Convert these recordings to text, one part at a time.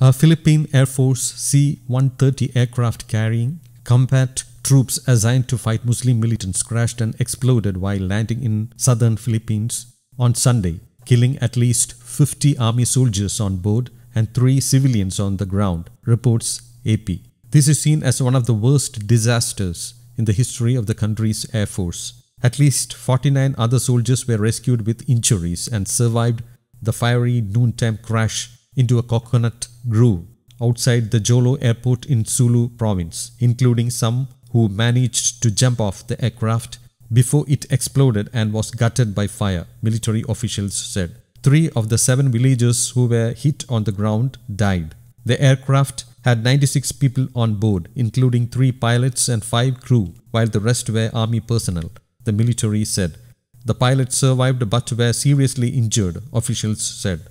A Philippine Air Force C-130 aircraft carrying combat troops assigned to fight Muslim militants crashed and exploded while landing in southern Philippines on Sunday, killing at least 50 army soldiers on board and 3 civilians on the ground, reports AP. This is seen as one of the worst disasters in the history of the country's Air Force. At least 49 other soldiers were rescued with injuries and survived the fiery noontime crash into a coconut grove outside the Jolo airport in Sulu province, including some who managed to jump off the aircraft before it exploded and was gutted by fire, military officials said. 3 of the 7 villagers who were hit on the ground died. The aircraft had 96 people on board, including 3 pilots and 5 crew, while the rest were army personnel, the military said. The pilots survived but were seriously injured, officials said.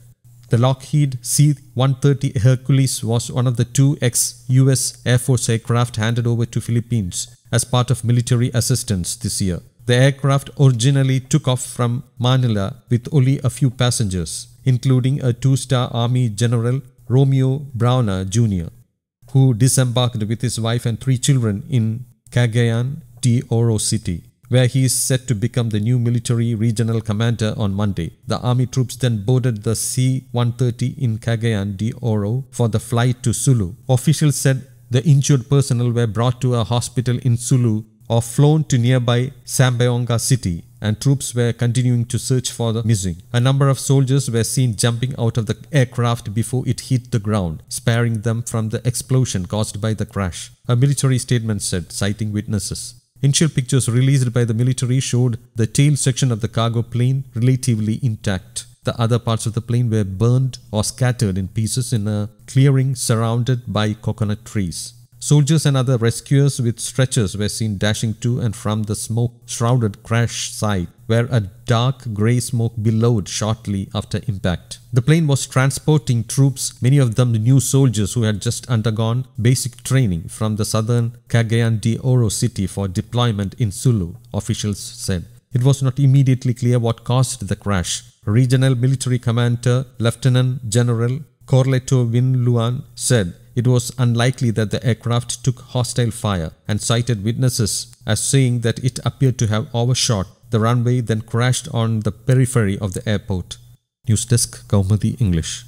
The Lockheed C-130 Hercules was one of the 2 ex-US Air Force aircraft handed over to Philippines as part of military assistance this year. The aircraft originally took off from Manila with only a few passengers, including a 2-star Army General Romeo Browner Jr., who disembarked with his wife and 3 children in Cagayan de Oro City, where he is set to become the new military regional commander on Monday. The army troops then boarded the C-130 in Cagayan de Oro for the flight to Sulu. Officials said the injured personnel were brought to a hospital in Sulu or flown to nearby Zamboanga City, and troops were continuing to search for the missing. A number of soldiers were seen jumping out of the aircraft before it hit the ground, sparing them from the explosion caused by the crash, a military statement said, citing witnesses. Initial pictures released by the military showed the tail section of the cargo plane relatively intact. The other parts of the plane were burned or scattered in pieces in a clearing surrounded by coconut trees. Soldiers and other rescuers with stretchers were seen dashing to and from the smoke-shrouded crash site, where a dark grey smoke billowed shortly after impact. The plane was transporting troops, many of them new soldiers who had just undergone basic training from the southern Cagayan de Oro city for deployment in Sulu, officials said. It was not immediately clear what caused the crash. Regional Military Commander Lieutenant General Corleto Winluan said it was unlikely that the aircraft took hostile fire and cited witnesses as saying that it appeared to have overshot the runway, then crashed on the periphery of the airport. News Desk, Kaumudi English.